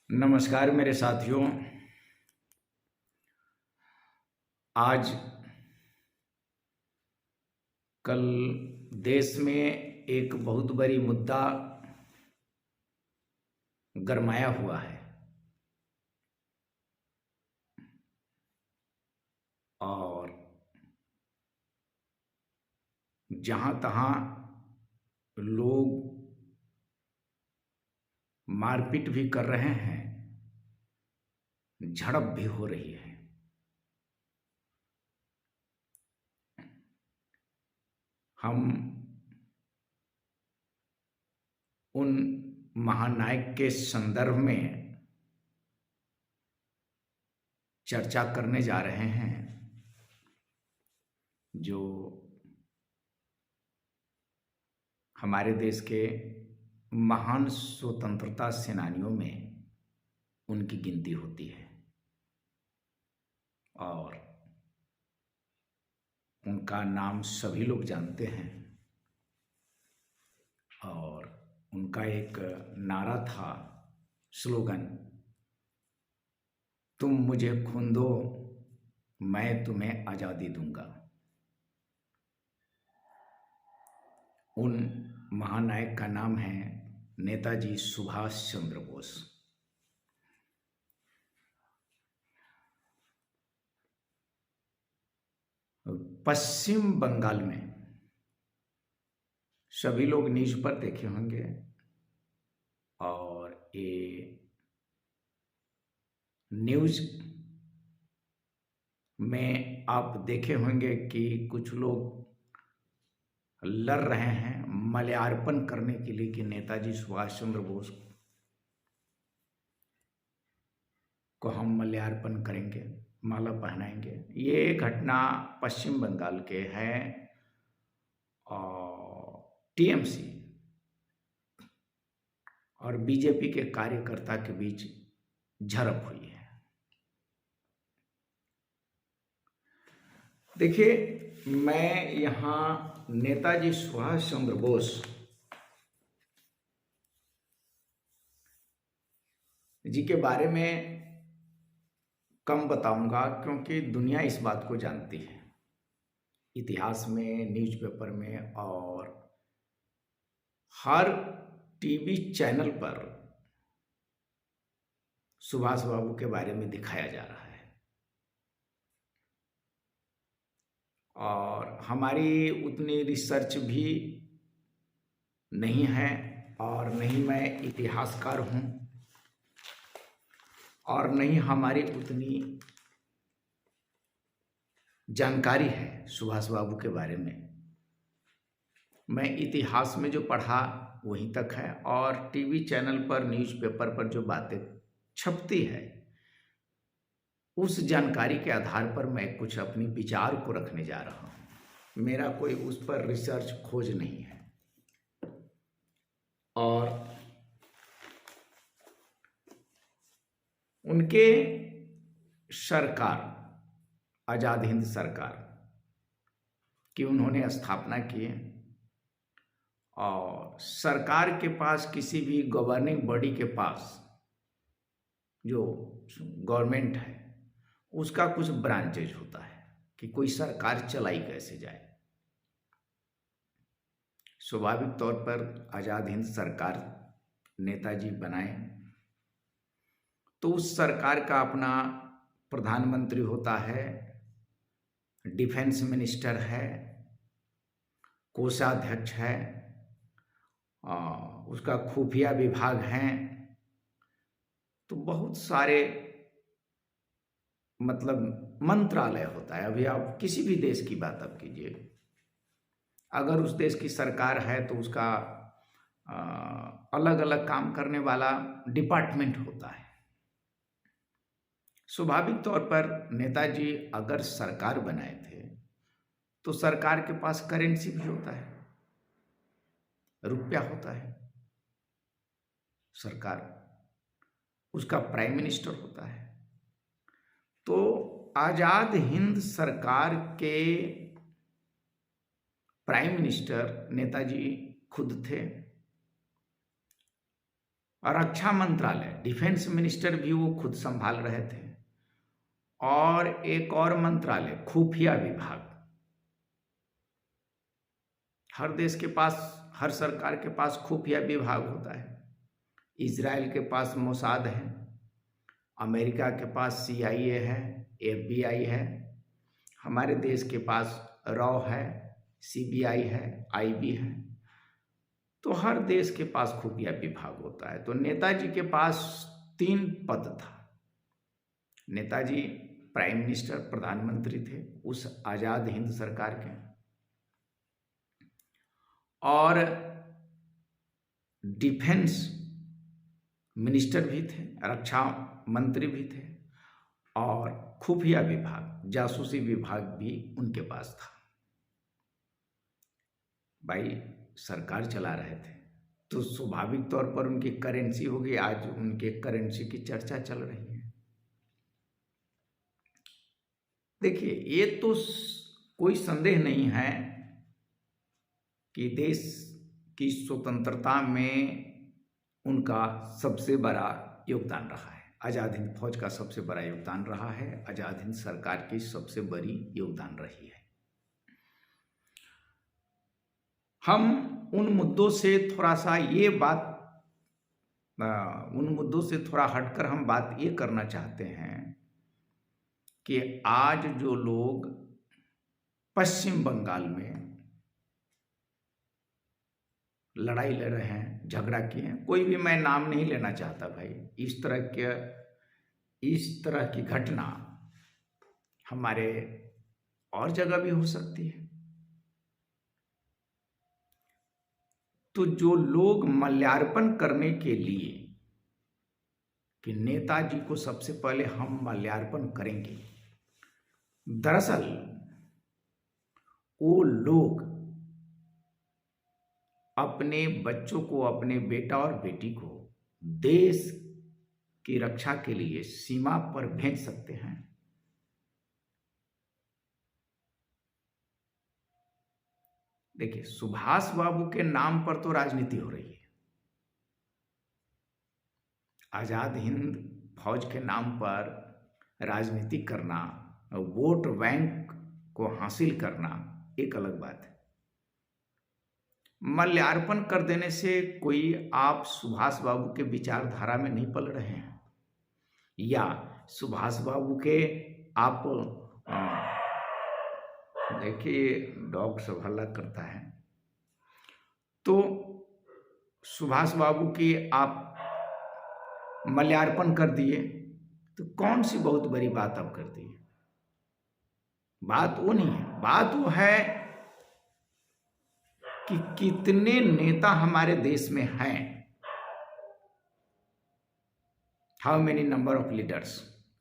नमस्कार मेरे साथियों। आज कल देश में एक बहुत बड़ी मुद्दा गरमाया हुआ है और जहाँ तहाँ लोग मारपीट भी कर रहे हैं, झड़प भी हो रही है। हम उन महानायक के संदर्भ में चर्चा करने जा रहे हैं जो हमारे देश के महान स्वतंत्रता सेनानियों में उनकी गिनती होती है और उनका नाम सभी लोग जानते हैं। और उनका एक नारा था, स्लोगन, तुम मुझे खून दो, मैं तुम्हें आज़ादी दूंगा। उन महानायक का नाम है नेताजी सुभाष चंद्र बोस। पश्चिम बंगाल में सभी लोग न्यूज पर देखे होंगे और ये न्यूज में आप देखे होंगे कि कुछ लोग लड़ रहे हैं माल्यार्पण करने के लिए कि नेताजी सुभाष चंद्र बोस को हम माल्यार्पण करेंगे, माला पहनाएंगे। ये घटना पश्चिम बंगाल के है और टीएमसी और बीजेपी के कार्यकर्ता के बीच झड़प हुई है। देखिए, मैं यहाँ नेताजी सुभाष चंद्र बोस जी के बारे में कम बताऊंगा क्योंकि दुनिया इस बात को जानती है, इतिहास में, न्यूज़पेपर में और हर टीवी चैनल पर सुभाष बाबू के बारे में दिखाया जा रहा है। और हमारी उतनी रिसर्च भी नहीं है और नहीं मैं इतिहासकार हूँ और नहीं हमारी उतनी जानकारी है सुभाष बाबू के बारे में। मैं इतिहास में जो पढ़ा वहीं तक है और टीवी चैनल पर, न्यूज़पेपर पर जो बातें छपती है उस जानकारी के आधार पर मैं कुछ अपनी विचार को रखने जा रहा हूँ। मेरा कोई उस पर रिसर्च खोज नहीं है। और उनके सरकार, आज़ाद हिंद सरकार की उन्होंने स्थापना की और सरकार के पास, किसी भी गवर्निंग बॉडी के पास जो गवर्नमेंट है उसका कुछ ब्रांचेज होता है कि कोई सरकार चलाई कैसे जाए। स्वाभाविक तौर पर आज़ाद हिंद सरकार नेताजी बनाए तो उस सरकार का अपना प्रधानमंत्री होता है, डिफेंस मिनिस्टर है, कोषाध्यक्ष है, उसका खुफिया विभाग हैं। तो बहुत सारे मतलब मंत्रालय होता है। अभी आप किसी भी देश की बात आप कीजिए, अगर उस देश की सरकार है तो उसका अलग अलग काम करने वाला डिपार्टमेंट होता है। स्वाभाविक तौर पर नेताजी अगर सरकार बनाए थे तो सरकार के पास करेंसी भी होता है, रुपया होता है। सरकार, उसका प्राइम मिनिस्टर होता है। तो आज़ाद हिंद सरकार के प्राइम मिनिस्टर नेताजी खुद थे और रक्षा मंत्रालय, डिफेंस मिनिस्टर भी वो खुद संभाल रहे थे। और एक और मंत्रालय, खुफिया विभाग। हर देश के पास, हर सरकार के पास खुफिया विभाग होता है। इजराइल के पास मोसाद है, अमेरिका के पास CIA है, FBI है, हमारे देश के पास रॉ है, CBI है, IB है। तो हर देश के पास खुफिया विभाग होता है। तो नेताजी के पास 3 पद था। नेताजी प्राइम मिनिस्टर, प्रधानमंत्री थे उस आजाद हिंद सरकार के, और डिफेंस मिनिस्टर भी थे, रक्षा मंत्री भी थे, और खुफिया विभाग, जासूसी विभाग भी उनके पास था। भाई सरकार चला रहे थे तो स्वाभाविक तौर पर उनकी करेंसी होगी। आज उनके करेंसी की चर्चा चल रही है। देखिए, ये तो कोई संदेह नहीं है कि देश की स्वतंत्रता में उनका सबसे बड़ा योगदान रहा है। आज़ाद हिंद फौज का सबसे बड़ा योगदान रहा है। आज़ाद हिंद सरकार की सबसे बड़ी योगदान रही है। हम उन मुद्दों से थोड़ा सा ये बात, उन मुद्दों से थोड़ा हटकर हम बात ये करना चाहते हैं कि आज जो लोग पश्चिम बंगाल में लड़ाई लड़ रहे हैं, झगड़ा किए हैं, कोई भी मैं नाम नहीं लेना चाहता भाई, इस तरह की घटना हमारे और जगह भी हो सकती है। तो जो लोग माल्यार्पण करने के लिए कि नेताजी को सबसे पहले हम माल्यार्पण करेंगे, दरअसल वो लोग अपने बच्चों को, अपने बेटा और बेटी को देश की रक्षा के लिए सीमा पर भेज सकते हैं। देखिए, सुभाष बाबू के नाम पर तो राजनीति हो रही है। आजाद हिंद फौज के नाम पर राजनीति करना, वोट बैंक को हासिल करना एक अलग बात है। माल्यार्पण कर देने से कोई आप सुभाष बाबू के विचारधारा में नहीं पल रहे हैं, या सुभाष बाबू के आप देखिए डॉग सब हल्ला करता है, तो सुभाष बाबू की आप माल्यार्पण कर दिए तो कौन सी बहुत बड़ी बात आप कर दी। बात वो नहीं है, बात वो है कि कितने नेता हमारे देश में हैं, how many number of leaders,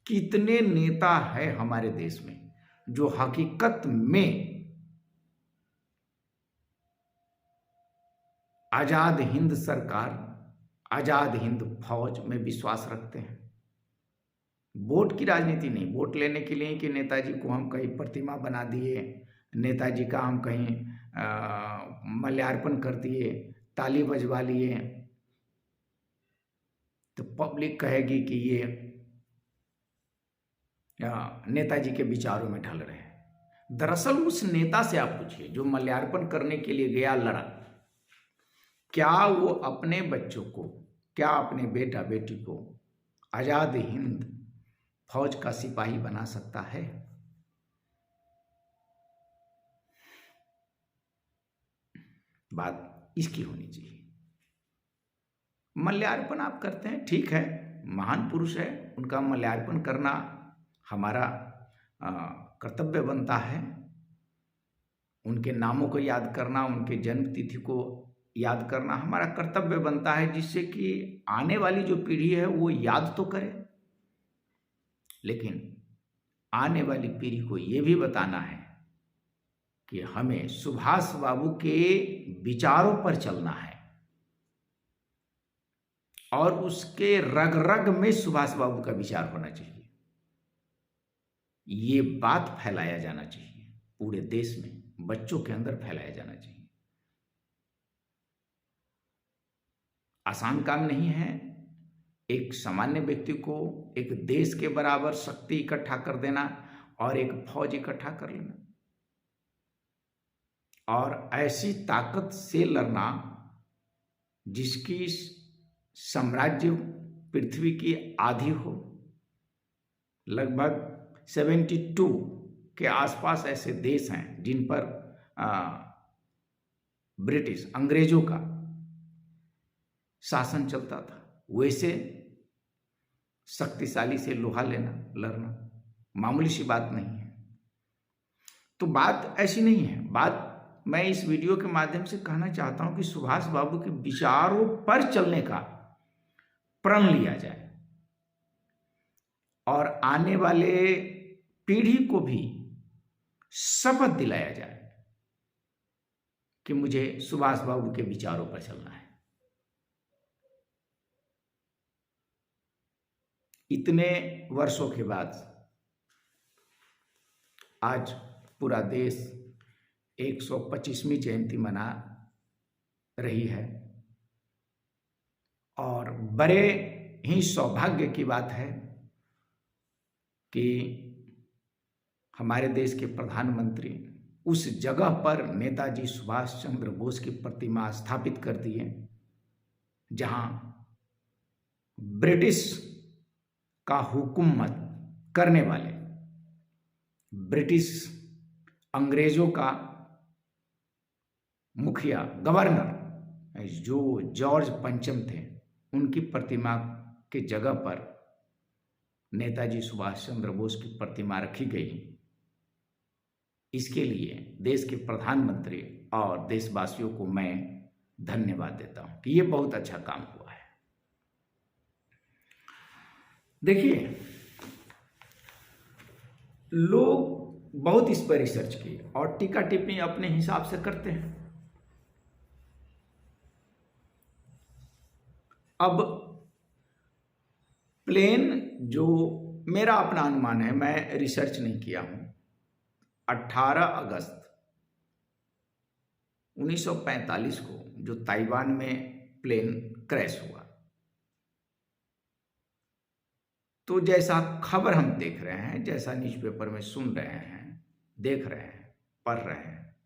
कितने नेता है हमारे देश में जो हकीकत में आजाद हिंद सरकार, आजाद हिंद फौज में विश्वास रखते हैं। वोट की राजनीति नहीं, वोट लेने के लिए कि नेताजी को हम कहीं प्रतिमा बना दिए, नेताजी का हम कहीं माल्यार्पण कर दिए, ताली बजवा लिए तो पब्लिक कहेगी कि ये नेताजी के विचारों में ढल रहे हैं। दरअसल उस नेता से आप पूछिए जो माल्यार्पण करने के लिए गया, लड़ा, क्या वो अपने बच्चों को, क्या अपने बेटा बेटी को आजाद हिंद फौज का सिपाही बना सकता है? बात इसकी होनी चाहिए। माल्यार्पण आप करते हैं, ठीक है, महान पुरुष है, उनका माल्यार्पण करना हमारा कर्तव्य बनता है। उनके नामों को याद करना, उनके जन्म तिथि को याद करना हमारा कर्तव्य बनता है, जिससे कि आने वाली जो पीढ़ी है वो याद तो करे, लेकिन आने वाली पीढ़ी को ये भी बताना है कि हमें सुभाष बाबू के विचारों पर चलना है और उसके रग रग में सुभाष बाबू का विचार होना चाहिए। ये बात फैलाया जाना चाहिए, पूरे देश में बच्चों के अंदर फैलाया जाना चाहिए। आसान काम नहीं है एक सामान्य व्यक्ति को एक देश के बराबर शक्ति इकट्ठा कर देना और एक फौज इकट्ठा कर लेना और ऐसी ताकत से लड़ना जिसकी साम्राज्य पृथ्वी की आधी हो। लगभग 72 के आसपास ऐसे देश हैं जिन पर ब्रिटिश अंग्रेजों का शासन चलता था। वैसे शक्तिशाली से लोहा लेना लड़ना मामूली सी बात नहीं है। तो बात ऐसी नहीं है। बात मैं इस वीडियो के माध्यम से कहना चाहता हूं कि सुभाष बाबू के विचारों पर चलने का प्रण लिया जाए और आने वाले पीढ़ी को भी शपथ दिलाया जाए कि मुझे सुभाष बाबू के विचारों पर चलना है। इतने वर्षों के बाद आज पूरा देश 125वीं जयंती मना रही है और बड़े ही सौभाग्य की बात है कि हमारे देश के प्रधानमंत्री उस जगह पर नेताजी सुभाष चंद्र बोस की प्रतिमा स्थापित कर दी है जहां ब्रिटिश का हुकूमत करने वाले ब्रिटिश अंग्रेजों का मुखिया गवर्नर जो जॉर्ज पंचम थे उनकी प्रतिमा के जगह पर नेताजी सुभाष चंद्र बोस की प्रतिमा रखी गई। इसके लिए देश के प्रधानमंत्री और देशवासियों को मैं धन्यवाद देता हूं कि ये बहुत अच्छा काम हुआ है। देखिए, लोग बहुत इस पर रिसर्च किए और टीका टिप्पणी अपने हिसाब से करते हैं। अब प्लेन जो मेरा अपना अनुमान है, मैं रिसर्च नहीं किया हूं, 18 अगस्त 1945 को जो ताइवान में प्लेन क्रैश हुआ, तो जैसा खबर हम देख रहे हैं, जैसा न्यूज़पेपर में सुन रहे हैं, देख रहे हैं, पढ़ रहे हैं,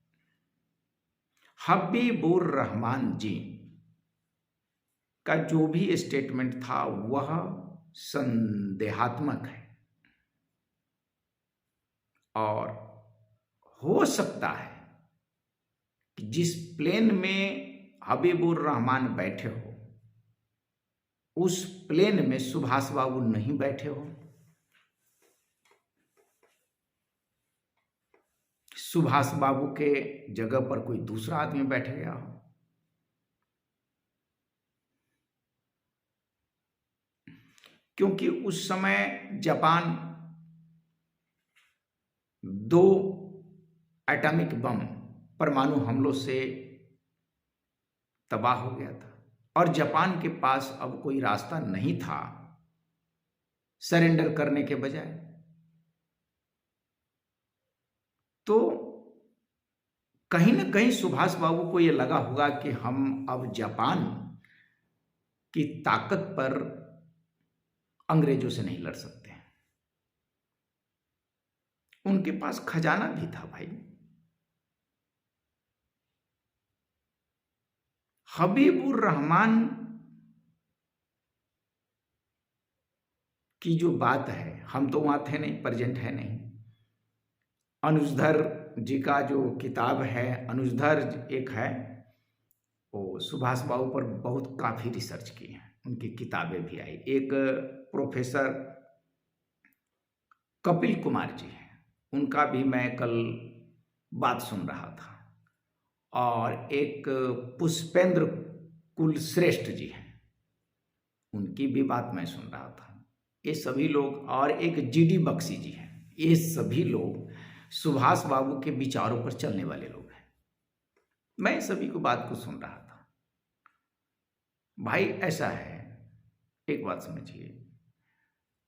हबीबुर रहमान जी का जो भी स्टेटमेंट था वह संदेहात्मक है और हो सकता है कि जिस प्लेन में हबीबुर रहमान बैठे हो उस प्लेन में सुभाष बाबू नहीं बैठे हो। सुभाष बाबू के जगह पर कोई दूसरा आदमी बैठ गया हो। क्योंकि उस समय जापान 2 एटॉमिक बम परमाणु हमलों से तबाह हो गया था और जापान के पास अब कोई रास्ता नहीं था सरेंडर करने के बजाय। तो कहीं ना कहीं सुभाष बाबू को यह लगा होगा कि हम अब जापान की ताकत पर अंग्रेजों से नहीं लड़ सकते हैं। उनके पास खजाना भी था भाई। हबीबुर रहमान की जो बात है, हम तो वहां थे नहीं, प्रेजेंट है नहीं। अनुजधर जी का जो किताब है, अनुजधर एक है, वो सुभाष बाबू पर बहुत काफी रिसर्च की है, उनकी किताबें भी आई। एक प्रोफेसर कपिल कुमार जी हैं, उनका भी मैं कल बात सुन रहा था, और एक पुष्पेंद्र कुलश्रेष्ठ जी हैं, उनकी भी बात मैं सुन रहा था। ये सभी लोग, और एक जीडी बख्शी जी हैं, ये सभी लोग सुभाष बाबू के विचारों पर चलने वाले लोग हैं। मैं सभी को बात को सुन रहा था। भाई ऐसा है, एक बात समझिए,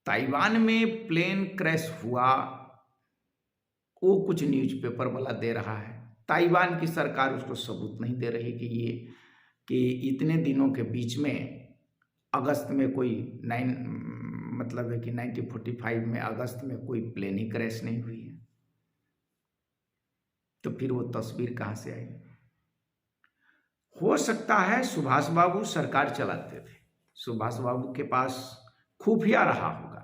ताइवान में प्लेन क्रैश हुआ, वो कुछ न्यूज़पेपर वाला दे रहा है, ताइवान की सरकार उसको सबूत नहीं दे रही कि इतने दिनों के बीच में अगस्त में कोई मतलब है कि 1945 में अगस्त में कोई प्लेन ही क्रैश नहीं हुई है, तो फिर वो तस्वीर कहाँ से आई? हो सकता है सुभाष बाबू सरकार चलाते थे, सुभाष बाबू के पास खुफिया रहा होगा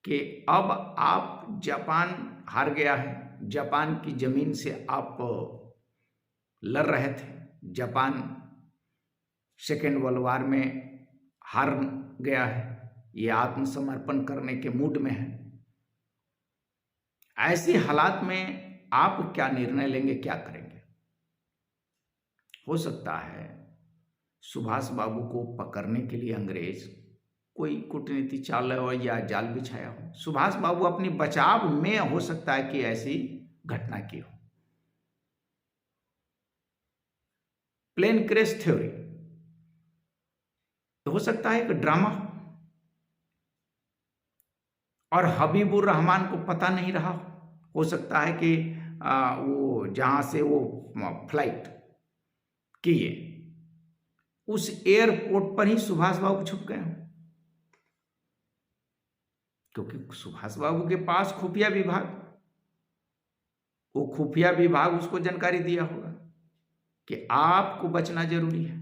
कि अब आप जापान हार गया है, जापान की जमीन से आप लड़ रहे थे, जापान सेकेंड वर्ल्ड वॉर में हार गया है, ये आत्मसमर्पण करने के मूड में है। ऐसे हालात में आप क्या निर्णय लेंगे, क्या करेंगे? हो सकता है सुभाष बाबू को पकड़ने के लिए अंग्रेज कोई कूटनीति चाल हो या जाल बिछाया हो। सुभाष बाबू अपनी बचाव में हो सकता है कि ऐसी घटना की हो। प्लेन क्रैश थ्योरी हो सकता है एक ड्रामा हो और हबीबुर रहमान को पता नहीं रहा हो सकता है कि वो जहां से वो फ्लाइट किए उस एयरपोर्ट पर ही सुभाष बाबू छुप गए हों, क्योंकि सुभाष बाबू के पास खुफिया विभाग, वो खुफिया विभाग उसको जानकारी दिया होगा कि आपको बचना जरूरी है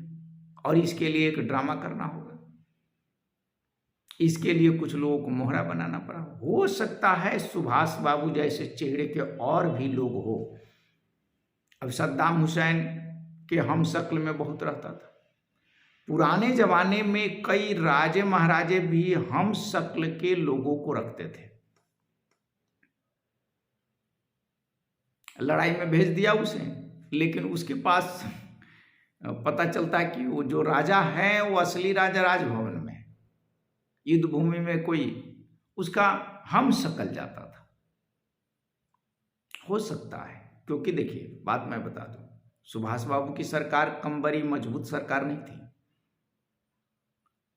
और इसके लिए एक ड्रामा करना होगा, इसके लिए कुछ लोगों को मोहरा बनाना पड़ा। हो सकता है सुभाष बाबू जैसे चेहरे के और भी लोग हो। अब सद्दाम हुसैन के हम शक्ल में बहुत रहता था, पुराने जमाने में कई राजे महाराजे भी हम शक्ल के लोगों को रखते थे, लड़ाई में भेज दिया उसे, लेकिन उसके पास पता चलता कि वो जो राजा है वो असली राजा राजभवन में, युद्ध भूमि में कोई उसका हम शक्ल जाता था। हो सकता है, क्योंकि देखिए बात मैं बता दूं, सुभाष बाबू की सरकार कम बड़ी मजबूत सरकार नहीं थी,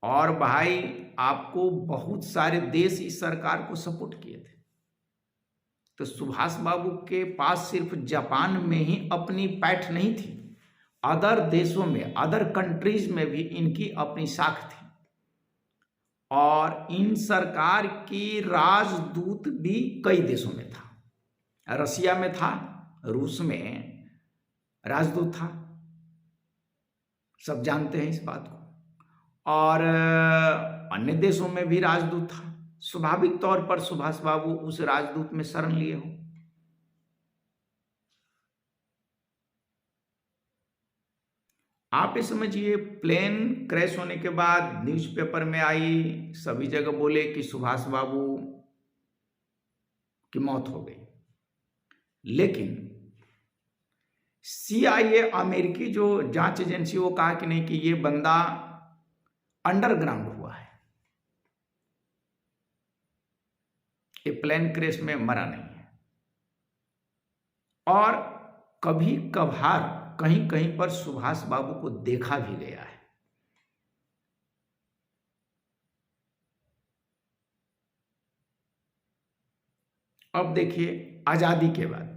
और भाई आपको बहुत सारे देश इस सरकार को सपोर्ट किए थे। तो सुभाष बाबू के पास सिर्फ जापान में ही अपनी पैठ नहीं थी, अदर देशों में, अदर कंट्रीज में भी इनकी अपनी साख थी, और इन सरकार की राजदूत भी कई देशों में था। रसिया में था, रूस में राजदूत था, सब जानते हैं इस बात को, और अन्य देशों में भी राजदूत था। स्वाभाविक तौर पर सुभाष बाबू उस राजदूत में शरण लिए हो। आप ये समझिए, प्लेन क्रैश होने के बाद न्यूज़पेपर में आई, सभी जगह बोले कि सुभाष बाबू की मौत हो गई, लेकिन CIA अमेरिकी जो जांच एजेंसी, वो कहा कि नहीं, कि ये बंदा अंडरग्राउंड हुआ है, ये प्लेन क्रैश में मरा नहीं है। और कभी कभार कहीं कहीं पर सुभाष बाबू को देखा भी गया है। अब देखिए आजादी के बाद,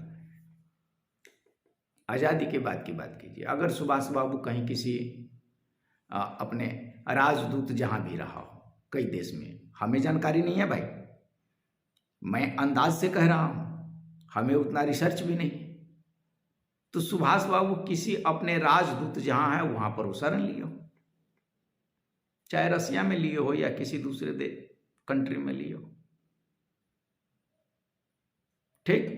आजादी के बाद की बात कीजिए, अगर सुभाष बाबू कहीं किसी अपने राजदूत जहां भी रहा हो कई देश में, हमें जानकारी नहीं है भाई, मैं अंदाज से कह रहा हूं, हमें उतना रिसर्च भी नहीं, तो सुभाष बाबू किसी अपने राजदूत जहां है वहां पर शरण लिए हो, चाहे रसिया में लिए हो या किसी दूसरे कंट्री में लिए हो, ठीक।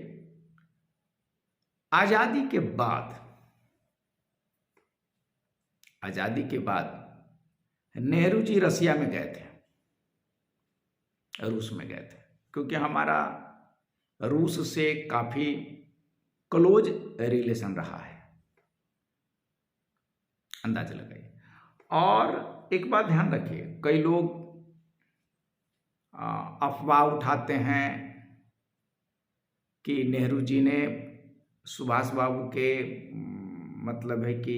आजादी के बाद, आजादी के बाद नेहरू जी रसिया में गए थे, रूस में गए थे, क्योंकि हमारा रूस से काफी क्लोज रिलेशन रहा है, अंदाजा लगाइए। और एक बात ध्यान रखिए, कई लोग अफवाह उठाते हैं कि नेहरू जी ने सुभाष बाबू के मतलब है कि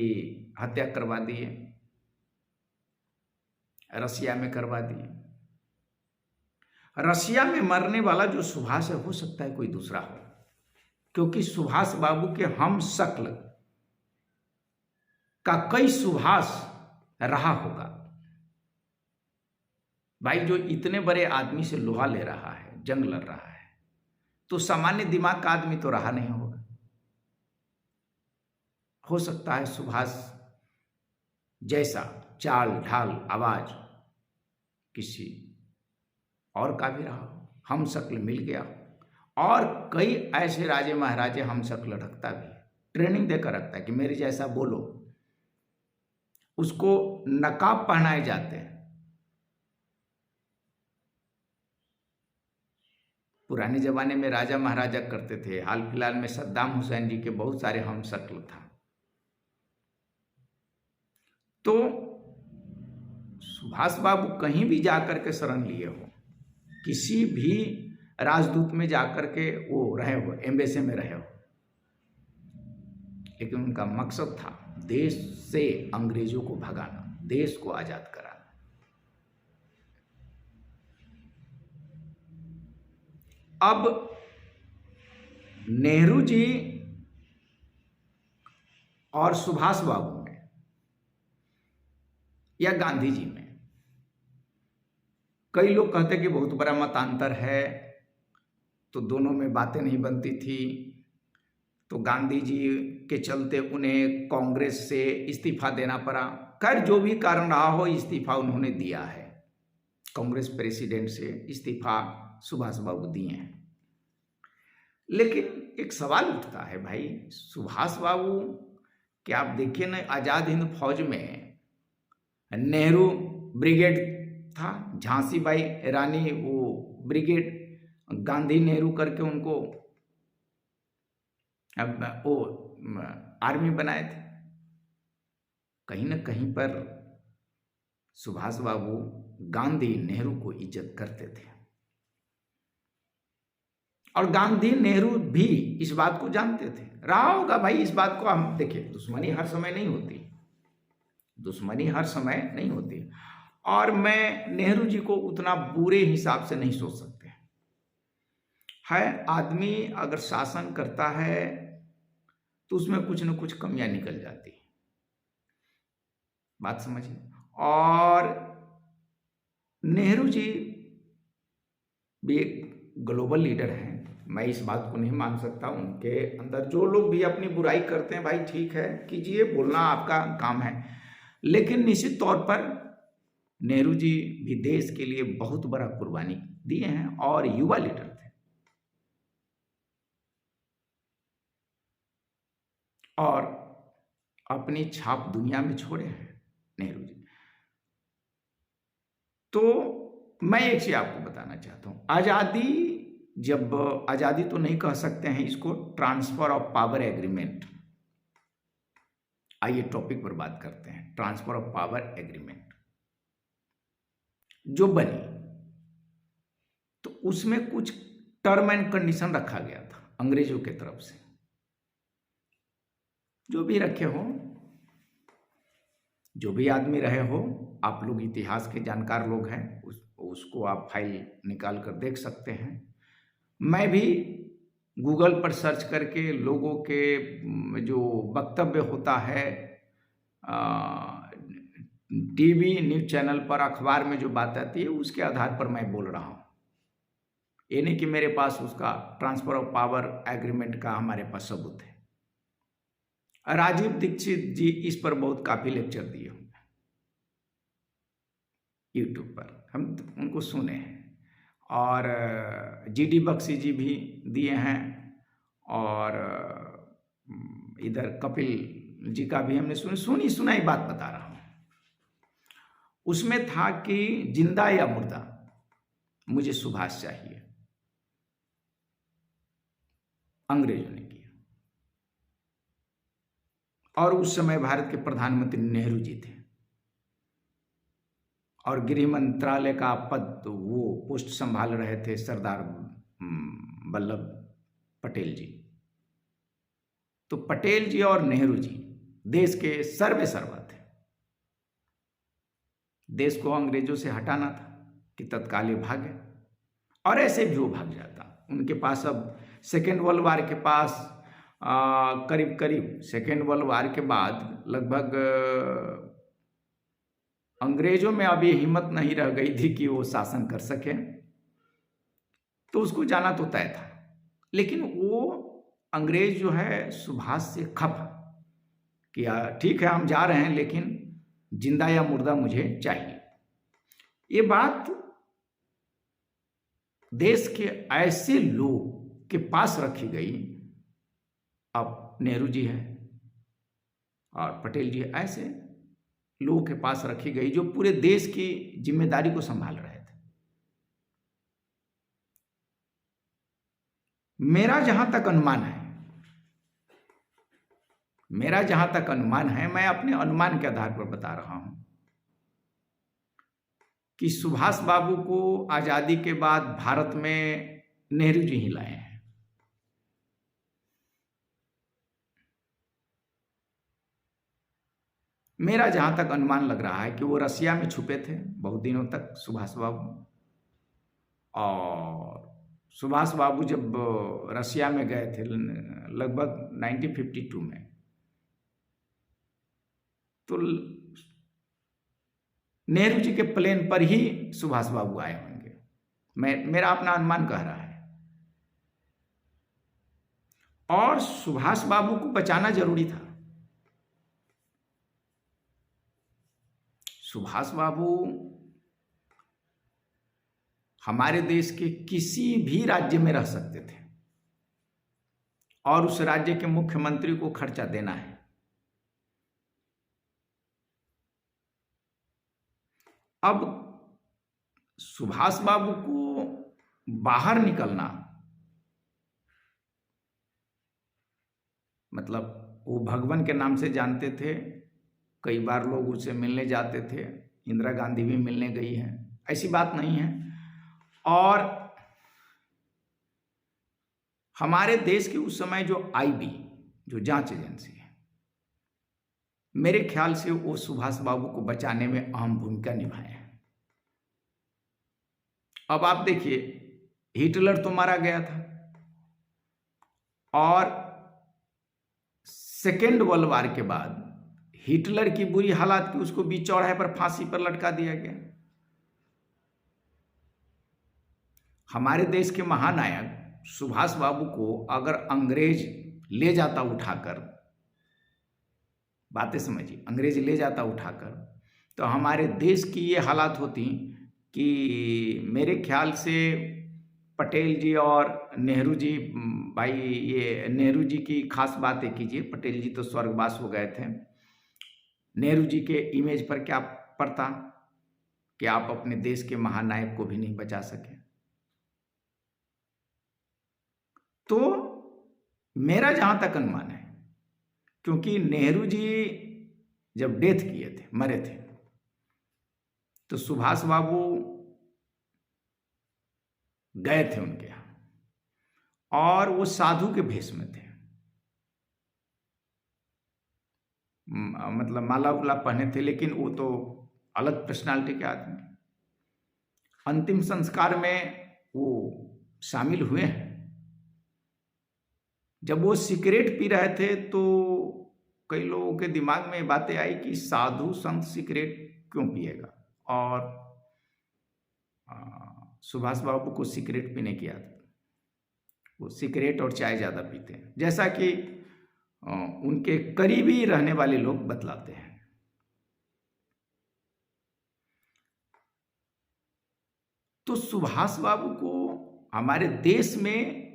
हत्या करवा दी, रसिया में करवा दी। रसिया में मरने वाला जो सुभाष है, हो सकता है कोई दूसरा हो, क्योंकि सुभाष बाबू के हम शक्ल का कई सुभाष रहा होगा। भाई जो इतने बड़े आदमी से लोहा ले रहा है, जंग लड़ रहा है, तो सामान्य दिमाग का आदमी तो रहा नहीं होगा। हो सकता है सुभाष जैसा चाल ढाल आवाज किसी और का भी रहा हो, हम शक्ल मिल गया। और कई ऐसे राजे महाराजे हम शक्ल रखता भी, ट्रेनिंग देकर रखता है कि मेरे जैसा बोलो, उसको नकाब पहनाए जाते हैं। पुराने जमाने में राजा महाराजा करते थे। हाल फिलहाल में सद्दाम हुसैन जी के बहुत सारे हम शक्ल था। तो सुभाष बाबू कहीं भी जाकर के शरण लिए हो, किसी भी राजदूत में जाकर के वो रहे हो, एम्बेसी में रहे हो, लेकिन उनका मकसद था देश से अंग्रेजों को भगाना, देश को आजाद कराना। अब नेहरू जी और सुभाष बाबू में या गांधी जी में कई लोग कहते कि बहुत बड़ा मतांतर है, तो दोनों में बातें नहीं बनती थी, तो गांधी जी के चलते उन्हें कांग्रेस से इस्तीफा देना पड़ा। खैर जो भी कारण रहा हो, इस्तीफा उन्होंने दिया है, कांग्रेस प्रेसिडेंट से इस्तीफा सुभाष बाबू दिए हैं। लेकिन एक सवाल उठता है भाई, सुभाष बाबू कि आप देखिए ना, आजाद हिंद फौज में नेहरू ब्रिगेड था, झांसी बाई रानी वो ब्रिगेड, गांधी नेहरू करके उनको वो आर्मी बनाए थे। कहीं ना कहीं पर सुभाष बाबू गांधी नेहरू को इज्जत करते थे, और गांधी नेहरू भी इस बात को जानते थे। रहा होगा भाई, इस बात को हम देखिए, दुश्मनी हर समय नहीं होती, दुश्मनी हर समय नहीं होती। और मैं नेहरू जी को उतना बुरे हिसाब से नहीं सोच सकते है। आदमी अगर शासन करता है तो उसमें कुछ न कुछ कमियां निकल जाती, बात समझिए। और नेहरू जी भी एक ग्लोबल लीडर हैं, मैं इस बात को नहीं मान सकता। उनके अंदर जो लोग भी अपनी बुराई करते हैं, भाई ठीक है, कीजिए, बोलना आपका काम है, लेकिन निश्चित तौर पर नेहरू जी भी देश के लिए बहुत बड़ा कुर्बानी दिए हैं और युवा लीडर थे। और अपनी छाप दुनिया में छोड़े हैं नेहरू जी। तो मैं एक चीज आपको बताना चाहता हूं, आजादी, जब आजादी तो नहीं कह सकते हैं इसको, ट्रांसफर ऑफ पावर एग्रीमेंट, आइए टॉपिक पर बात करते हैं। ट्रांसफर ऑफ पावर एग्रीमेंट जो बनी, तो उसमें कुछ टर्म एंड कंडीशन रखा गया था अंग्रेजों की तरफ से। जो भी रखे हो, जो भी आदमी रहे हो, आप लोग इतिहास के जानकार लोग हैं, उसको आप फाइल निकाल कर देख सकते हैं। मैं भी गूगल पर सर्च करके लोगों के जो वक्तव्य होता है, टीवी न्यूज चैनल पर, अखबार में जो बात आती है, उसके आधार पर मैं बोल रहा हूँ। ये नहीं कि मेरे पास उसका ट्रांसफर ऑफ पावर एग्रीमेंट का हमारे पास सबूत है। राजीव दीक्षित जी इस पर बहुत काफी लेक्चर दिए होंगे यूट्यूब पर, हम उनको सुने हैं। और जीडी बख्शी जी भी दिए हैं, और इधर कपिल जी का भी हमने सुनी सुनाई बात बता रहा हूं। उसमें था कि जिंदा या मुर्दा, मुझे सुभाष चाहिए, अंग्रेजों ने किया। और उस समय भारत के प्रधानमंत्री नेहरू जी थे, और गृह मंत्रालय का पद, वो पोस्ट संभाल रहे थे सरदार वल्लभ पटेल जी। तो पटेल जी और नेहरू जी देश के सर्वे सर्वा थे। देश को अंग्रेजों से हटाना था कि तत्काल भागे, और ऐसे भी वो भाग जाता। उनके पास अब सेकेंड वर्ल्ड वार के पास करीब करीब सेकेंड वर्ल्ड वार के बाद लगभग अंग्रेजों में अब ये हिम्मत नहीं रह गई थी कि वो शासन कर सके, तो उसको जाना तो तय था। लेकिन वो अंग्रेज जो है सुभाष से खफा कि ठीक है हम जा रहे हैं, लेकिन जिंदा या मुर्दा मुझे चाहिए। ये बात देश के ऐसे लोग के पास रखी गई, अब नेहरू जी है और पटेल जी है, ऐसे लोगों के पास रखी गई जो पूरे देश की जिम्मेदारी को संभाल रहे थे। मेरा जहां तक अनुमान है, मैं अपने अनुमान के आधार पर बता रहा हूं कि सुभाष बाबू को आजादी के बाद भारत में नेहरू जी ही लाए हैं। मेरा जहां तक अनुमान लग रहा है कि वो रसिया में छुपे थे बहुत दिनों तक सुभाष बाबू, और सुभाष बाबू जब रसिया में गए थे लगभग 1952 में, तो नेहरू जी के प्लेन पर ही सुभाष बाबू आए होंगे, मेरा अपना अनुमान कह रहा है। और सुभाष बाबू को बचाना जरूरी था। सुभाष बाबू हमारे देश के किसी भी राज्य में रह सकते थे और उस राज्य के मुख्यमंत्री को खर्चा देना है। अब सुभाष बाबू को बाहर निकलना, मतलब वो भगवान के नाम से जानते थे, कई बार लोग उससे मिलने जाते थे, इंदिरा गांधी भी मिलने गई है, ऐसी बात नहीं है। और हमारे देश की उस समय जो आईबी, जो जांच एजेंसी है, मेरे ख्याल से वो सुभाष बाबू को बचाने में अहम भूमिका निभाए हैं। अब आप देखिए, हिटलर तो मारा गया था और सेकेंड वर्ल्ड वार के बाद हिटलर की बुरी हालत की उसको बीच चौराहे पर फांसी पर लटका दिया गया। हमारे देश के महानायक सुभाष बाबू को अगर अंग्रेज ले जाता उठाकर, बातें समझिए, अंग्रेज ले जाता उठाकर, तो हमारे देश की ये हालात होती कि मेरे ख्याल से पटेल जी और नेहरू जी, भाई ये नेहरू जी की खास बातें कीजिए, पटेल जी तो स्वर्गवास हो गए थे। नेहरू जी के इमेज पर क्या पड़ता कि आप अपने देश के महानायक को भी नहीं बचा सके। तो मेरा जहां तक अनुमान है, क्योंकि नेहरू जी जब डेथ किए थे, मरे थे, तो सुभाष बाबू गए थे उनके यहां और वो साधु के भेष में थे, मतलब माला उला पहने थे, लेकिन वो तो अलग पर्सनालिटी के आदमी। अंतिम संस्कार में वो शामिल हुए हैं। जब वो सिगरेट पी रहे थे तो कई लोगों के दिमाग में बातें आई कि साधु संत सिगरेट क्यों पिएगा, और सुभाष बाबू को सिगरेट पीने की आदत, वो सिगरेट और चाय ज़्यादा पीते हैं, जैसा कि उनके करीबी रहने वाले लोग बतलाते हैं। तो सुभाष बाबू को हमारे देश में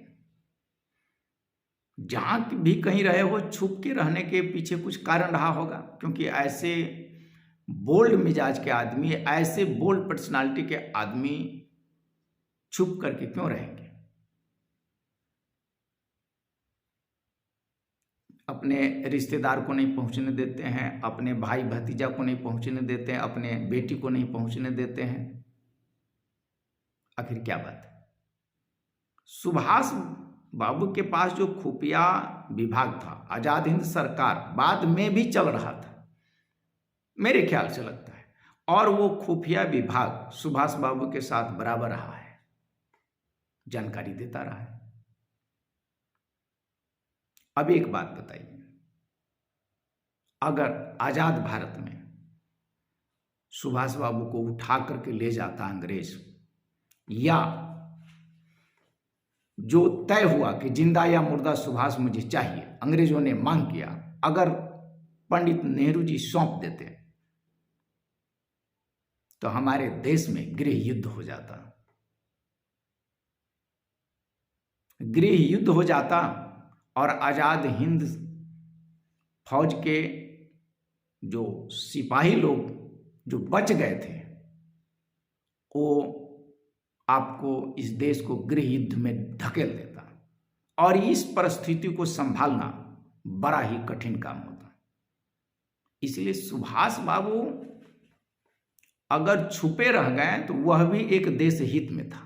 जहां भी कहीं रहे हो, छुप के रहने के पीछे कुछ कारण रहा होगा, क्योंकि ऐसे बोल्ड मिजाज के आदमी, ऐसे बोल्ड पर्सनालिटी के आदमी छुप करके क्यों रहेंगे? अपने रिश्तेदार को नहीं पहुंचने देते हैं, अपने भाई भतीजा को नहीं पहुंचने देते हैं, अपने बेटी को नहीं पहुंचने देते हैं। आखिर क्या बात है? सुभाष बाबू के पास जो खुफिया विभाग था, आजाद हिंद सरकार बाद में भी चल रहा था, मेरे ख्याल से लगता है, और वो खुफिया विभाग सुभाष बाबू के साथ बराबर रहा है, जानकारी देता रहा है। अब एक बात बताइए, अगर आजाद भारत में सुभाष बाबू को उठा करके ले जाता अंग्रेज, या जो तय हुआ कि जिंदा या मुर्दा सुभाष मुझे चाहिए, अंग्रेजों ने मांग किया, अगर पंडित नेहरू जी सौंप देते तो हमारे देश में गृह युद्ध हो जाता। गृह युद्ध हो जाता और आजाद हिंद फौज के जो सिपाही लोग जो बच गए थे, वो आपको इस देश को गृह युद्ध में धकेल देता, और इस परिस्थिति को संभालना बड़ा ही कठिन काम होता। इसलिए सुभाष बाबू अगर छुपे रह गए तो वह भी एक देश हित में था,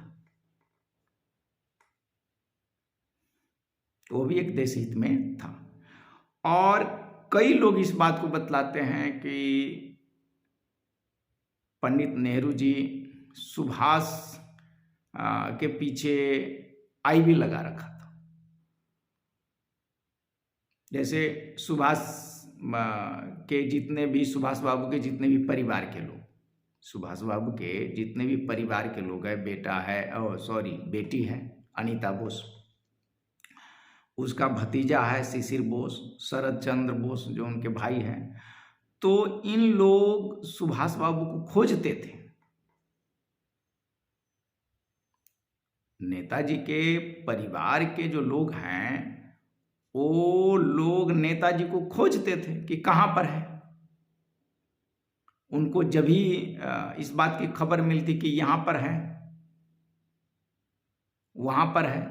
वो भी एक देश हित में था। और कई लोग इस बात को बतलाते हैं कि पंडित नेहरू जी सुभाष के पीछे आईबी लगा रखा था। जैसे सुभाष के जितने भी, सुभाष बाबू के जितने भी परिवार के लोग, सुभाष बाबू के जितने भी परिवार के लोग हैं, बेटा है, बेटी है अनीता बोस, उसका भतीजा है शिशिर बोस, शरद चंद्र बोस जो उनके भाई हैं, तो इन लोग सुभाष बाबू को खोजते थे। नेताजी के परिवार के जो लोग हैं वो लोग नेताजी को खोजते थे कि कहाँ पर है। उनको जब भी इस बात की खबर मिलती कि यहाँ पर है, वहाँ पर है,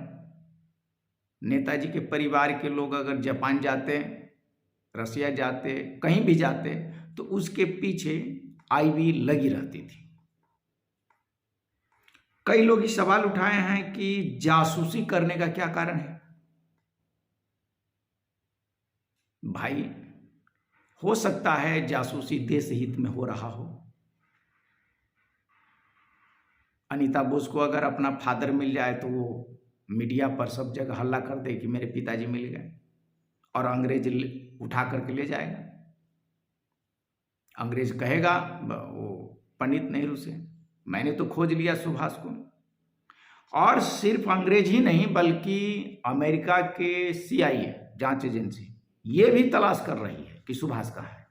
नेताजी के परिवार के लोग अगर जापान जाते, रसिया जाते, कहीं भी जाते, तो उसके पीछे आईबी लगी रहती थी। कई लोग ये सवाल उठाए हैं कि जासूसी करने का क्या कारण है। भाई, हो सकता है जासूसी देश हित में हो रहा हो। अनीता बोस को अगर अपना फादर मिल जाए तो वो मीडिया पर सब जगह हल्ला कर दे कि मेरे पिताजी मिल गए, और अंग्रेज उठा करके ले जाएगा। अंग्रेज कहेगा वो पंडित नेहरू से, मैंने तो खोज लिया सुभाष को। और सिर्फ अंग्रेज ही नहीं बल्कि अमेरिका के CIA जांच एजेंसी ये भी तलाश कर रही है कि सुभाष कहाँ है।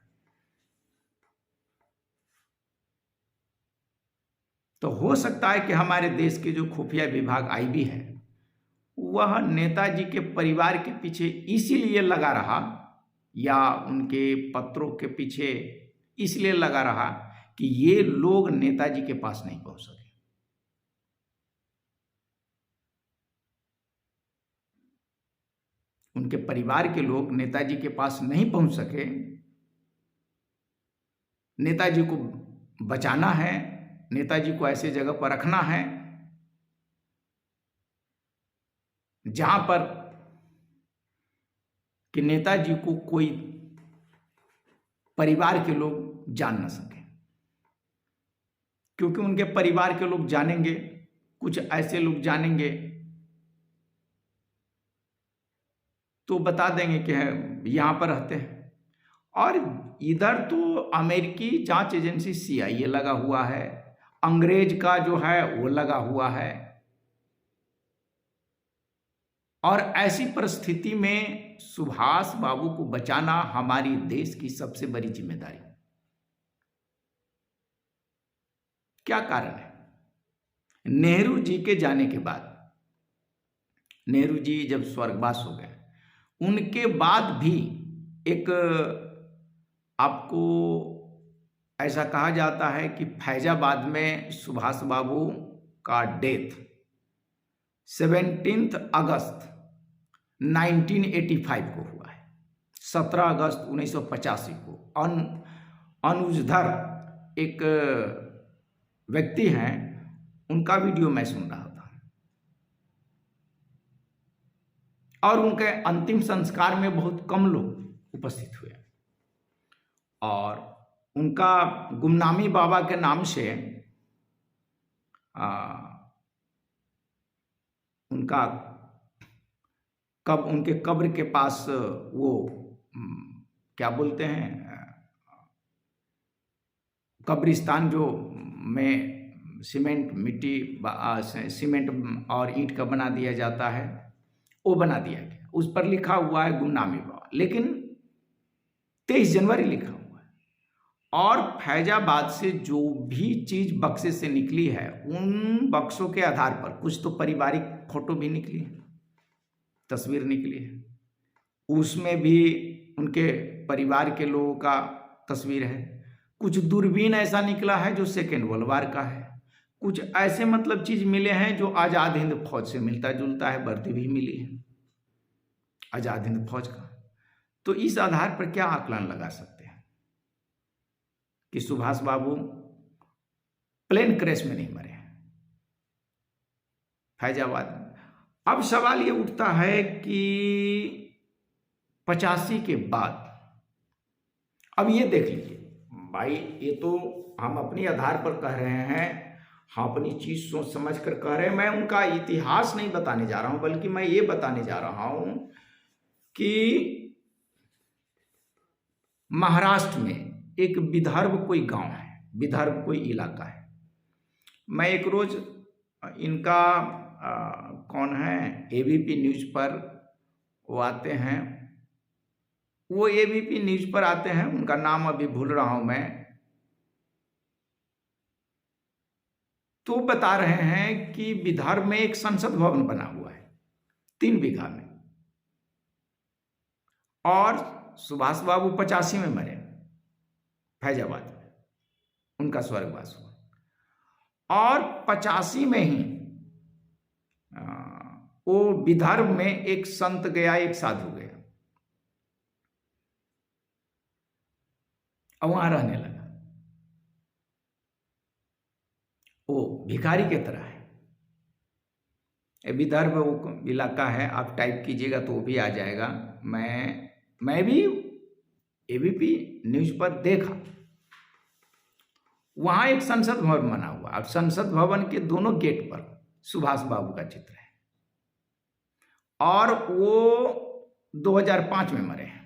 तो हो सकता है कि हमारे देश के जो खुफिया विभाग IB है वह नेताजी के परिवार के पीछे इसीलिए लगा रहा, या उनके पत्रों के पीछे इसलिए लगा रहा कि ये लोग नेताजी के पास नहीं पहुंच सके। उनके परिवार के लोग नेताजी के पास नहीं पहुंच सके। नेताजी को बचाना है, नेताजी को ऐसे जगह पर रखना है जहां पर कि नेताजी को कोई परिवार के लोग जान न सके, क्योंकि उनके परिवार के लोग जानेंगे, कुछ ऐसे लोग जानेंगे तो बता देंगे कि यहां पर रहते हैं। और इधर तो अमेरिकी जांच एजेंसी CIA लगा हुआ है, अंग्रेज का जो है वो लगा हुआ है। और ऐसी परिस्थिति में सुभाष बाबू को बचाना हमारी देश की सबसे बड़ी जिम्मेदारी। क्या कारण है? नेहरू जी के जाने के बाद, नेहरू जी जब स्वर्गवास हो गए, उनके बाद भी एक आपको ऐसा कहा जाता है कि फैजाबाद में सुभाष बाबू का डेथ 17 अगस्त 1985 को हुआ है। 17 अगस्त 1985 को अनुजधर एक व्यक्ति हैं, उनका वीडियो मैं सुन रहा था, और उनके अंतिम संस्कार में बहुत कम लोग उपस्थित हुए, और उनका गुमनामी बाबा के नाम से उनके कब्र के पास वो क्या बोलते हैं, कब्रिस्तान जो में सीमेंट मिट्टी सीमेंट और ईंट का बना दिया जाता है, वो बना दिया गया। उस पर लिखा हुआ है गुमनामी बाबा, लेकिन 23 जनवरी लिखा हुआ है। और फैजाबाद से जो भी चीज़ बक्से से निकली है, उन बक्सों के आधार पर कुछ तो पारिवारिक फोटो भी निकली है, तस्वीर निकली है, उसमें भी उनके परिवार के लोगों का तस्वीर है। कुछ दूरबीन ऐसा निकला है जो सेकेंड वर्ल्ड वार का है। कुछ ऐसे मतलब चीज मिले हैं जो आज़ाद हिंद फौज से मिलता जुलता है, वर्दी भी मिली है आज़ाद हिंद फौज का। तो इस आधार पर क्या आकलन लगा सकते हैं कि सुभाष बाबू प्लेन क्रैश में नहीं मरे हैं फैजाबाद में। अब सवाल ये उठता है कि 85 के बाद, अब ये देख लीजिए भाई, ये तो हम अपने आधार पर कह रहे हैं, हम अपनी चीज सोच समझ कर कह रहे हैं। मैं उनका इतिहास नहीं बताने जा रहा हूं, बल्कि मैं ये बताने जा रहा हूं कि महाराष्ट्र में एक विदर्भ कोई गांव है, विदर्भ कोई इलाका है। मैं एक रोज इनका कौन है, एबीपी न्यूज पर वो आते हैं, वो एबीपी न्यूज पर आते हैं, उनका नाम अभी भूल रहा हूं मैं, तो बता रहे हैं कि विदर्भ में एक संसद भवन बना हुआ है 3 बीघा में, और सुभाष बाबू 85 में मरे फैजाबाद में, उनका स्वर्गवास हुआ। और 85 में ही वो विदर्भ में एक संत गया, एक साधु गया, और वहां रहने लगा। वो भिखारी की तरह है। विदर्भ वो इलाका है, आप टाइप कीजिएगा तो वो भी आ जाएगा। मैं भी एबीपी न्यूज पर देखा, वहां एक संसद भवन बना हुआ। अब संसद भवन के दोनों गेट पर सुभाष बाबू का चित्र है, और वो 2005 में मरे हैं,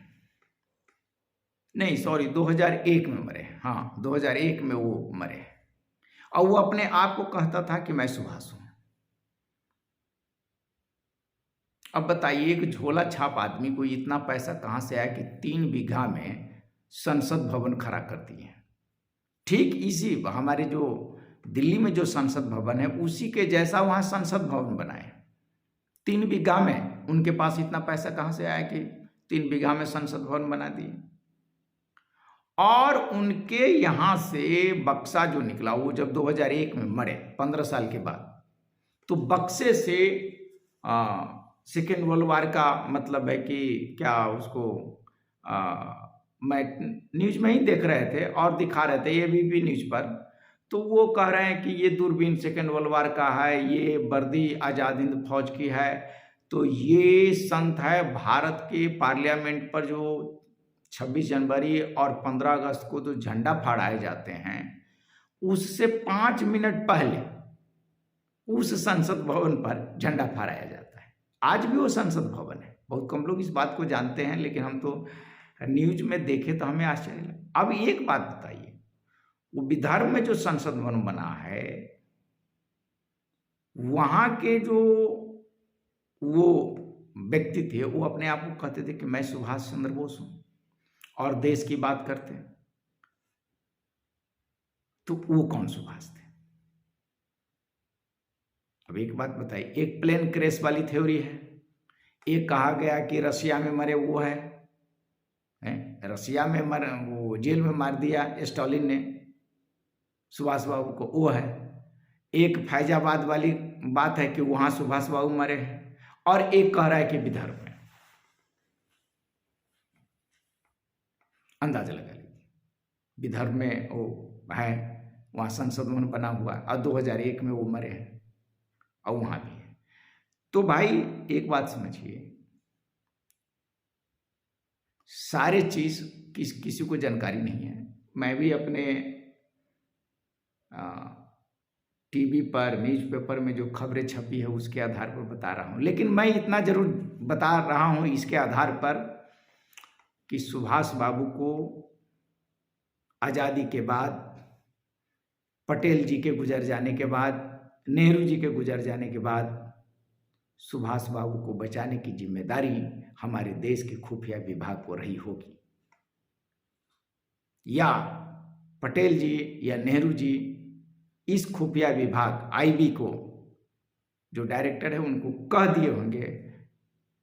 नहीं सॉरी 2001 में मरे हैं, हाँ 2001 में वो मरे हैं। और वो अपने आप को कहता था कि मैं सुभाष हूं। अब बताइए, एक झोला छाप आदमी को इतना पैसा कहां से आया कि 3 बीघा में संसद भवन खड़ा कर दिए। ठीक इसी हमारे जो दिल्ली में जो संसद भवन है, उसी के जैसा वहां संसद भवन बनाए 3 बीघा में। उनके पास इतना पैसा कहां से आया कि 3 बीघा में संसद भवन बना दिए। और उनके यहां से बक्सा जो निकला, वो जब 2001 में मरे 15 साल के बाद, तो बक्से से सेकेंड वर्ल्ड वार का मतलब है कि क्या उसको मैं न्यूज में ही देख रहे थे और दिखा रहे थे एबीपी न्यूज पर, तो वो कह रहे हैं कि ये दूरबीन सेकेंड वर्ल्ड वार का है, ये वर्दी आज़ाद हिंद फौज की है। तो ये संत है भारत के पार्लियामेंट पर जो 26 जनवरी और 15 अगस्त को जो झंडा फहराए जाते हैं, उससे 5 मिनट पहले उस संसद भवन पर झंडा फहराया जाता है। आज भी वो संसद भवन है। बहुत कम लोग इस बात को जानते हैं, लेकिन हम तो न्यूज में देखे तो हमें आश्चर्य लगा। अब एक बात बताइए, वो विदर्भ में जो संसद भवन बना है, वहां के जो वो व्यक्ति थे, वो अपने आप को कहते थे कि मैं सुभाष चंद्र बोस हूं और देश की बात करते हैं। तो वो कौन सुभाष थे? अब एक बात बताइए, एक प्लेन क्रैश वाली थ्योरी है, एक कहा गया कि रसिया में मरे वो है, रसिया में वो जेल में मार दिया स्टालिन ने सुभाष बाबू को, वो है। एक फैजाबाद वाली बात है कि वहां सुभाष बाबू मरे हैं, और एक कह रहा है कि विदर्भ में। अंदाजा लगा लीजिए, विदर्भ में वो है, वहां संसद भवन बना हुआ है, और 2001 में वो मरे हैं, और वहां भी है। तो भाई एक बात समझिए, सारे चीज किसी को जानकारी नहीं है। मैं भी अपने टीवी पर, न्यूज़पेपर में जो खबरें छपी है उसके आधार पर बता रहा हूँ। लेकिन मैं इतना जरूर बता रहा हूँ इसके आधार पर कि सुभाष बाबू को आज़ादी के बाद पटेल जी के गुजर जाने के बाद, नेहरू जी के गुजर जाने के बाद सुभाष बाबू को बचाने की जिम्मेदारी हमारे देश के खुफिया विभाग को रही होगी, या पटेल जी या नेहरू जी इस खुफिया विभाग आईबी को जो डायरेक्टर है उनको कह दिए होंगे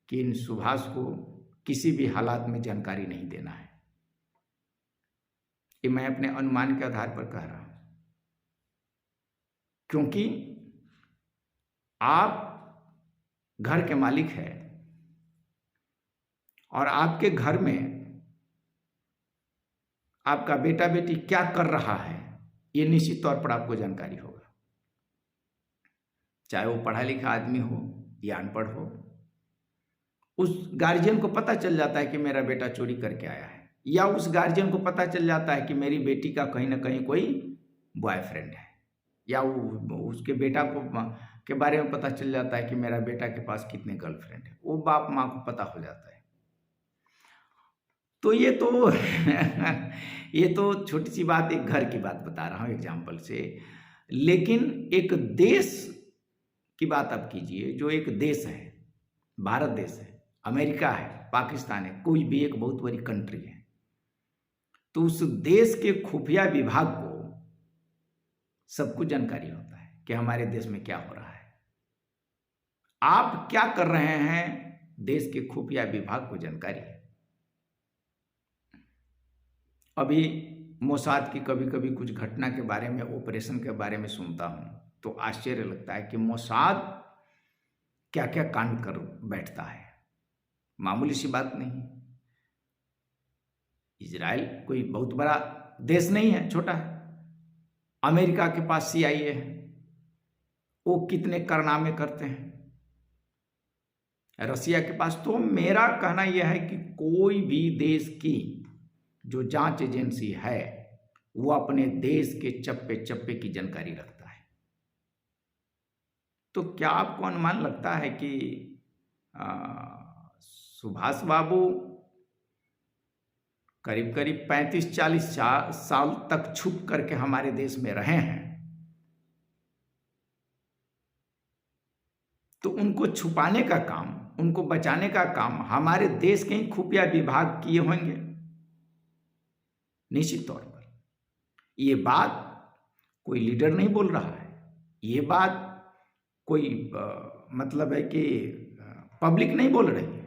कि इन सुभाष को किसी भी हालात में जानकारी नहीं देना है। ये मैं अपने अनुमान के आधार पर कह रहा हूं, क्योंकि आप घर के मालिक हैं और आपके घर में आपका बेटा बेटी क्या कर रहा है ये निश्चित तौर पर आपको जानकारी होगा, चाहे वो पढ़ा लिखा आदमी हो या अनपढ़ हो। उस गार्जियन को पता चल जाता है कि मेरा बेटा चोरी करके आया है, या उस गार्जियन को पता चल जाता है कि मेरी बेटी का कहीं ना कहीं कोई बॉयफ्रेंड है, या उसके बेटा को के बारे में पता चल जाता है कि मेरा बेटा के पास कितने गर्लफ्रेंड है। वो बाप माँ को पता हो जाता है। तो ये तो छोटी सी बात, एक घर की बात बता रहा हूँ एग्जाम्पल से, लेकिन एक देश की बात आप कीजिए, जो एक देश है, भारत देश है, अमेरिका है, पाकिस्तान है, कोई भी एक बहुत बड़ी कंट्री है, तो उस देश के खुफिया विभाग को सब कुछ जानकारी होता है कि हमारे देश में क्या हो रहा है, आप क्या कर रहे हैं, देश के खुफिया विभाग को जानकारी है। अभी मोसाद की कभी कभी कुछ घटना के बारे में, ऑपरेशन के बारे में सुनता हूं तो आश्चर्य लगता है कि मोसाद क्या क्या कांड कर बैठता है। मामूली सी बात नहीं। इजराइल कोई बहुत बड़ा देश नहीं है, छोटा है। अमेरिका के पास CIA है, वो कितने कारनामे करते हैं। रसिया के पास, तो मेरा कहना यह है कि कोई भी देश की जो जांच एजेंसी है वो अपने देश के चप्पे चप्पे की जानकारी रखता है। तो क्या आपको अनुमान लगता है कि सुभाष बाबू करीब करीब 35-40 साल तक छुप करके हमारे देश में रहे हैं, तो उनको छुपाने का काम, उनको बचाने का काम हमारे देश के ही खुफिया विभाग किए होंगे निश्चित तौर पर। ये बात कोई लीडर नहीं बोल रहा है, ये बात कोई मतलब है कि पब्लिक नहीं बोल रही है,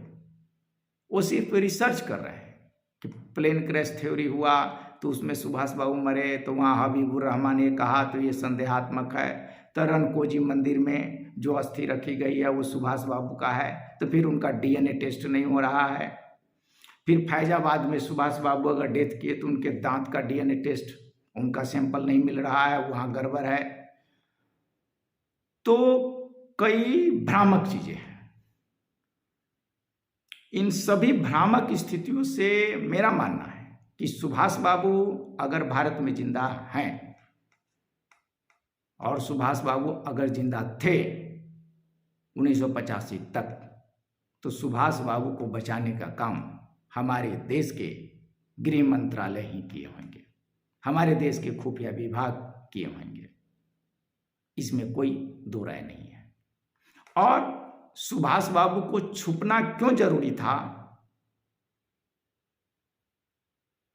वो सिर्फ रिसर्च कर रहे हैं कि प्लेन क्रैश थ्योरी हुआ तो उसमें सुभाष बाबू मरे, तो वहाँ हबीबुर रहमान ने कहा तो ये संदेहात्मक है। तरनकोजी मंदिर में जो अस्थि रखी गई है वो सुभाष बाबू का है, तो फिर उनका DNA टेस्ट नहीं हो रहा है। फिर फैजाबाद में सुभाष बाबू अगर डेथ किए तो उनके दांत का DNA टेस्ट, उनका सैंपल नहीं मिल रहा है, वहाँ गड़बड़ है। तो कई भ्रामक चीजें हैं। इन सभी भ्रामक स्थितियों से मेरा मानना है कि सुभाष बाबू अगर भारत में जिंदा हैं और सुभाष बाबू अगर जिंदा थे 1985 तक, तो सुभाष बाबू को बचाने का काम हमारे देश के गृह मंत्रालय ही किए होंगे, हमारे देश के खुफिया विभाग किए होंगे, इसमें कोई दो राय नहीं है। और सुभाष बाबू को छुपना क्यों जरूरी था,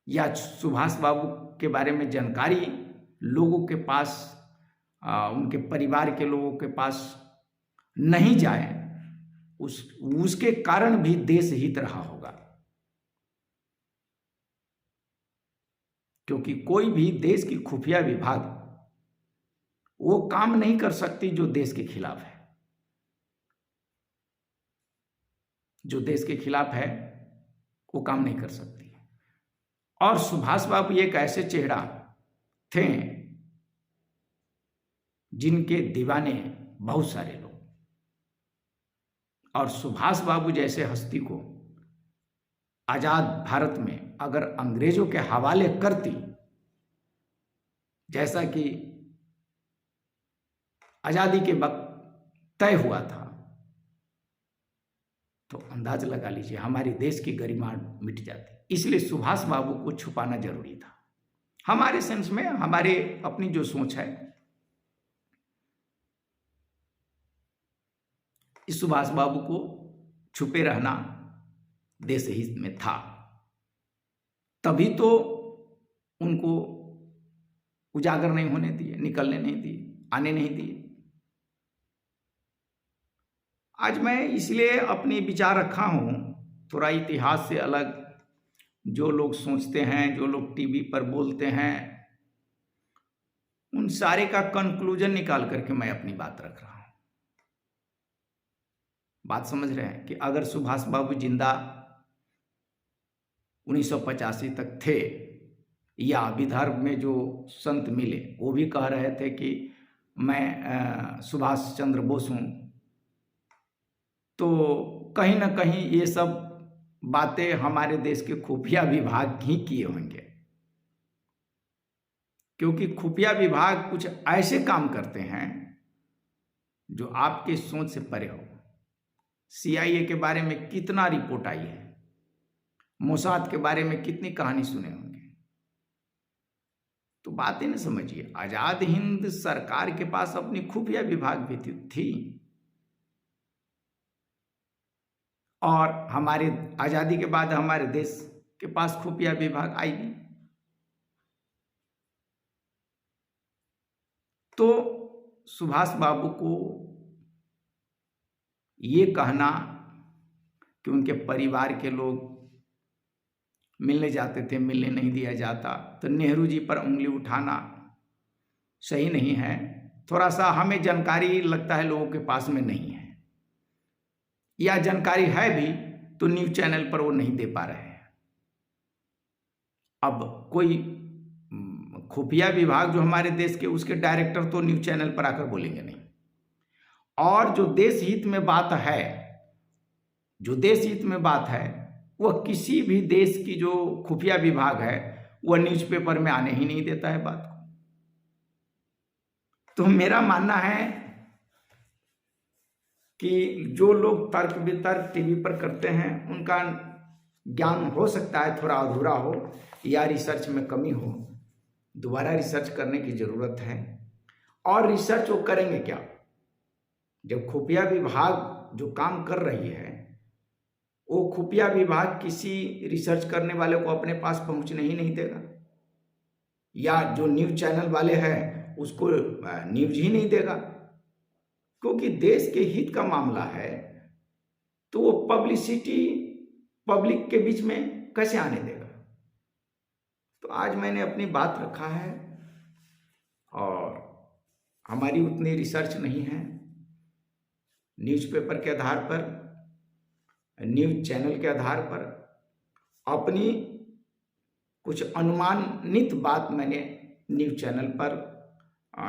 या सुभाष बाबू के बारे में जानकारी लोगों के पास, उनके परिवार के लोगों के पास नहीं जाए, उसके कारण भी देश हित रहा होगा। क्योंकि कोई भी देश की खुफिया विभाग वो काम नहीं कर सकती जो देश के खिलाफ है। जो देश के खिलाफ है वो काम नहीं कर सकती। और सुभाष बाबू एक ऐसे चेहरा थे जिनके दीवाने बहुत सारे लोग, और सुभाष बाबू जैसे हस्ती को आजाद भारत में अगर अंग्रेजों के हवाले करती, जैसा कि आजादी के वक्त तय हुआ था, तो अंदाज लगा लीजिए हमारे देश की गरिमा मिट जाती। इसलिए सुभाष बाबू को छुपाना जरूरी था। हमारे सेंस में, हमारे अपनी जो सोच है, इस सुभाष बाबू को छुपे रहना देश हित में था, तभी तो उनको उजागर नहीं होने दिए, निकलने नहीं दिए, आने नहीं दिए। आज मैं इसलिए अपनी विचार रखा हूं थोड़ा इतिहास से अलग। जो लोग सोचते हैं, जो लोग टीवी पर बोलते हैं, उन सारे का कंक्लूजन निकाल करके मैं अपनी बात रख रहा हूं। बात समझ रहे हैं कि अगर सुभाष बाबू जिंदा 1985 तक थे, या विदर्भ में जो संत मिले वो भी कह रहे थे कि मैं सुभाष चंद्र बोस हूं, तो कहीं ना कहीं ये सब बातें हमारे देश के खुफिया विभाग ही किए होंगे, क्योंकि खुफिया विभाग कुछ ऐसे काम करते हैं जो आपके सोच से परे हो। CIA के बारे में कितना रिपोर्ट आई है, मोसाद के बारे में कितनी कहानी सुने होंगे। तो बातें न समझिए, आजाद हिंद सरकार के पास अपनी खुफिया विभाग भी थी, और हमारे आजादी के बाद हमारे देश के पास खुफिया विभाग आएगी। तो सुभाष बाबू को ये कहना कि उनके परिवार के लोग मिलने जाते थे, मिलने नहीं दिया जाता, तो नेहरू जी पर उंगली उठाना सही नहीं है। थोड़ा सा हमें जानकारी लगता है लोगों के पास में नहीं है, या जानकारी है भी तो न्यूज चैनल पर वो नहीं दे पा रहे हैं। अब कोई खुफिया विभाग जो हमारे देश के, उसके डायरेक्टर तो न्यूज चैनल पर आकर बोलेंगे नहीं। और जो देश हित में बात है, जो देश हित में बात है, वह किसी भी देश की जो खुफिया विभाग है वह न्यूज़पेपर में आने ही नहीं देता है बात को। तो मेरा मानना है कि जो लोग तर्क वितर्क टीवी पर करते हैं, उनका ज्ञान हो सकता है थोड़ा अधूरा हो, या रिसर्च में कमी हो। दोबारा रिसर्च करने की जरूरत है। और रिसर्च वो करेंगे क्या, जब खुफिया विभाग जो काम कर रही है, वो खुफिया विभाग किसी रिसर्च करने वाले को अपने पास पहुंचने ही नहीं देगा, या जो न्यूज चैनल वाले हैं उसको न्यूज ही नहीं देगा, क्योंकि देश के हित का मामला है। तो वो पब्लिसिटी पब्लिक के बीच में कैसे आने देगा। तो आज मैंने अपनी बात रखा है, और हमारी उतनी रिसर्च नहीं है। न्यूज़पेपर के आधार पर, न्यूज चैनल के आधार पर अपनी कुछ अनुमानित बात मैंने न्यूज चैनल पर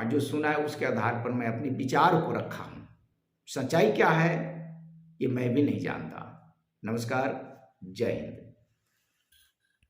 जो सुना है उसके आधार पर मैं अपने विचार को रखा हूँ। सच्चाई क्या है ये मैं भी नहीं जानता। नमस्कार, जय हिंद।